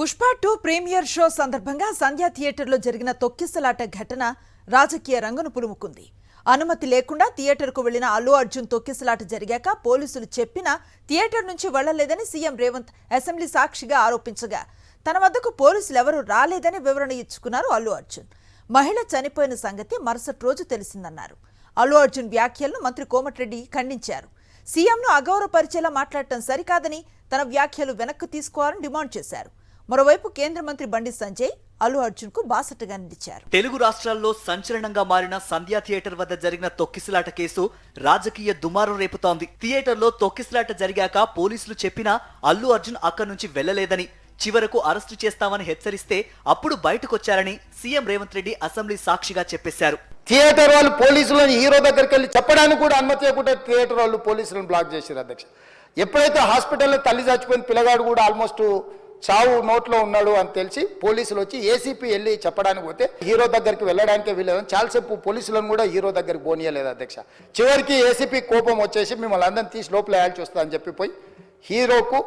Pushpa 2 premiere show సందర్భంగా సంధ్యా థియేటర్లో జరిగిన తొక్కిసలాట ఘటన రాజకీయ రంగును పులుముకుంది. అనుమతి లేకుండా థియేటర్కు వెళ్లిన అల్లు అర్జున్ తొక్కిసలాట జరిగాక పోలీసులు చెప్పినా థియేటర్ నుంచి వెళ్లలేదని సీఎం రేవంత్ అసెంబ్లీ సాక్షిగా ఆరోపించగా తన వద్దకు పోలీసులు ఎవరూ రాలేదని వివరణ ఇచ్చుకున్నారు అల్లు అర్జున్. మహిళ చనిపోయిన సంగతి మరుసటి రోజు తెలిసిందన్నారు. అల్లు అర్జున్ వ్యాఖ్యలను మంత్రి కోమటిరెడ్డి ఖండించారు. సీఎంను అగౌరవపరిచేలా మాట్లాడటం సరికాదని తన వ్యాఖ్యలు వెనక్కి తీసుకోవాలని డిమాండ్ చేశారు. మరోవైపు కేంద్ర మంత్రి బండి సంజయ్ అల్లు అర్జున్ కు బాసటగా నిలిచారు. తెలుగు రాష్ట్రాల్లో సంచలనంగా మారిన సంధ్యా థియేటర్ వద్ద జరిగిన తొక్కిసలాట కేసు రాజకీయ దుమారం రేపుతోంది. థియేటర్లో తొక్కిసలాట జరిగాక పోలీసులు చెప్పినా అల్లు అర్జున్ అక్కడి నుంచి వెళ్లలేదని, చివరకు అరెస్టు చేస్తామని హెచ్చరిస్తే అప్పుడు బయటకొచ్చారని సీఎం రేవంత్ రెడ్డి అసెంబ్లీ సాక్షిగా చెప్పేశారు. థియేటర్ వాళ్ళు పోలీసులను హీరో దగ్గరికి వెళ్ళి చెప్పడానికి కూడా అనుమతి లేకుండా థియేటర్ వాళ్ళు పోలీసులను బ్లాక్ చేశారు. అధ్యక్ష, ఎప్పుడైతే హాస్పిటల్లో తల్లి చచ్చిపోయిన పిల్లగాడు కూడా ఆల్మోస్ట్ చావు నోట్లో ఉన్నాడు అని తెలిసి పోలీసులు వచ్చి ఏసీపీ వెళ్ళి చెప్పడానికి పోతే హీరో దగ్గరికి వెళ్ళడానికే వీలేదని చాలాసేపు పోలీసులను కూడా హీరో దగ్గరికి పోనీయలేదు. అధ్యక్ష, చివరికి ఏసీపీ కోపం వచ్చేసి మిమ్మల్ని అందరిని తీసి లోపల వేయాల్సి వస్తా అని చెప్పిపోయి హీరోకు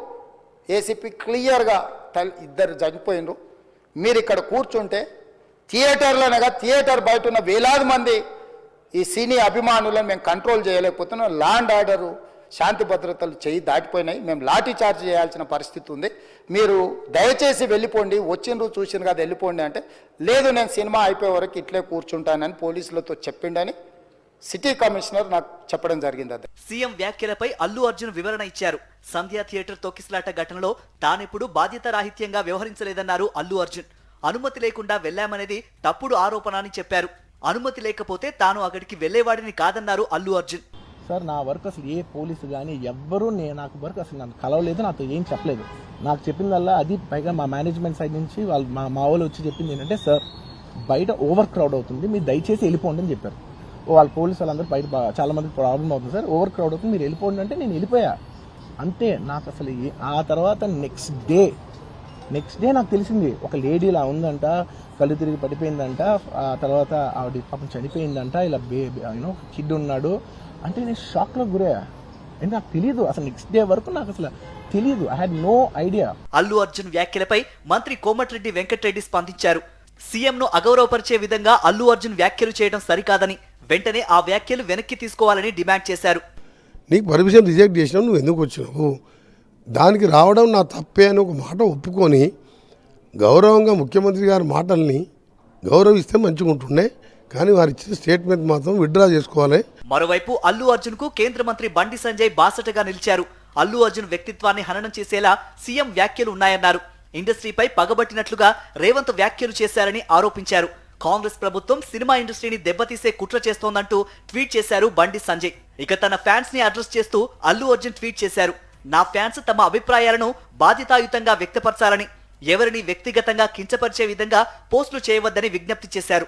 ఏసీపీ క్లియర్గా ఇద్దరు చనిపోయినరు, మీరు ఇక్కడ కూర్చుంటే థియేటర్లోనగా థియేటర్ బయట ఉన్న వేలాది మంది ఈ సినీ అభిమానులను మేము కంట్రోల్ చేయలేకపోతున్నాం, ల్యాండ్ ఆర్డరు శాంతి భద్రతలు చేయి దాటిపోయినాయి, మేము లాఠీ చార్జ్ చేయాల్సిన పరిస్థితి ఉంది, మీరు దయచేసి వెళ్ళిపోండి, వచ్చిండ్రు చూసిండ్రు కదా వెళ్ళిపోండి అంటే, లేదు నేను సినిమా అయిపోయే వరకు ఇట్లే కూర్చుంటానని పోలీసులతో చెప్పిండని సిటీ కమిషనర్ నాకు చెప్పడం జరిగింది. అది సీఎం వ్యాఖ్యలపై అల్లు అర్జున్ వివరణ ఇచ్చారు. సంధ్యా థియేటర్ తొక్కిసలాట ఘటనలో తానెప్పుడు బాధ్యతారాహిత్యంగా వ్యవహరించలేదన్నారు అల్లు అర్జున్. అనుమతి లేకుండా వెళ్లామనేది తప్పుడు ఆరోపణ అని చెప్పారు. అనుమతి లేకపోతే తాను అక్కడికి వెళ్లేవాడిని కాదన్నారు అల్లు అర్జున్. సార్, నా వర్క్ అసలు ఏ పోలీసు కానీ ఎవ్వరూ నాకు వర్క్ అసలు నన్ను కలవలేదు, నాతో ఏం చెప్పలేదు. నాకు చెప్పిందల్లా అది పైగా మా మేనేజ్మెంట్ సైడ్ నుంచి వాళ్ళు మా వాళ్ళు వచ్చి చెప్పింది ఏంటంటే, సార్ బయట ఓవర్ క్రౌడ్ అవుతుంది, మీరు దయచేసి వెళ్ళిపోండి అని చెప్పారు. వాళ్ళ పోలీసు వాళ్ళందరూ బయట చాలా మంది ప్రాబ్లం అవుతుంది సార్, ఓవర్ క్రౌడ్ అవుతుంది, మీరు వెళ్ళిపోండి అంటే నేను వెళ్ళిపోయా అంతే. నాకు అసలు ఆ తర్వాత నెక్స్ట్ డే నాకు తెలిసింది ఒక లేడీ ఇలా ఉందంట, కళ్ళు తిరిగి పడిపోయిందంట, ఆ తర్వాత ఆవిడ పాపం చనిపోయిందంట, ఇలా కిడ్ ఉన్నాడు అంటే నేను షాక్లో గురయ్యా. అంటే నాకు తెలియదు అసలు, నెక్స్ట్ డే వరకు నాకు అసలు తెలియదు, I had no idea. Allu Arjun వ్యాఖ్యలపై మంత్రి కోమటిరెడ్డి వెంకటరెడ్డి స్పందించారు. సీఎంను అగౌరవపరిచే విధంగా అల్లు అర్జున్ వ్యాఖ్యలు చేయడం సరికాదని, వెంటనే ఆ వ్యాఖ్యలు వెనక్కి తీసుకోవాలని డిమాండ్ చేశారు. నీకు పర్మిషన్ రిజెక్ట్ చేసినావు, నువ్వు ఎందుకు వచ్చినావు, దానికి రావడం నా తప్పే అని ఒక మాట ఒప్పుకొని గౌరవంగా ముఖ్యమంత్రి గారి మాటల్ని గౌరవిస్తే మంచిగా ఉంటుండే, కానీ వారు ఇచ్చిన స్టేట్మెంట్ మాత్రం విత్డ్రా చేసుకోవాలి. మరోవైపు అల్లు అర్జున్ కు కేంద్ర మంత్రి బండి సంజయ్ బాసటగా నిలిచారు. అల్లు అర్జున్ వ్యక్తిత్వాన్ని హననం చేసేలా సీఎం వ్యాఖ్యలు ఉన్నాయన్నారు. ఇండస్ట్రీపై పగబట్టినట్లుగా రేవంత్ వ్యాఖ్యలు చేశారని ఆరోపించారు. కాంగ్రెస్ ప్రభుత్వం సినిమా ఇండస్ట్రీని దెబ్బతీసే కుట్ర చేస్తోందంటూ ట్వీట్ చేశారు బండి సంజయ్. ఇక తన ఫ్యాన్స్ ని అడ్రస్ చేస్తూ అల్లు అర్జున్ ట్వీట్ చేశారు. నా ఫ్యాన్స్ తమ అభిప్రాయాలను బాధ్యతాయుతంగా వ్యక్తపరచాలని, ఎవరిని వ్యక్తిగతంగా కించపరిచే విధంగా పోస్టులు చేయవద్దని విజ్ఞప్తి చేశారు.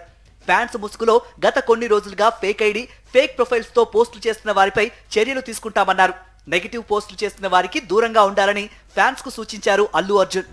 ఫ్యాన్స్ ముసుగులో గత కొన్ని రోజులుగా ఫేక్ ఐడి, ఫేక్ ప్రొఫైల్స్ తో పోస్టులు చేస్తున్న వారిపై చర్యలు తీసుకుంటామన్నారు. నెగిటివ్ పోస్టులు చేస్తున్న వారికి దూరంగా ఉండాలని ఫ్యాన్స్ కు సూచించారు అల్లు అర్జున్.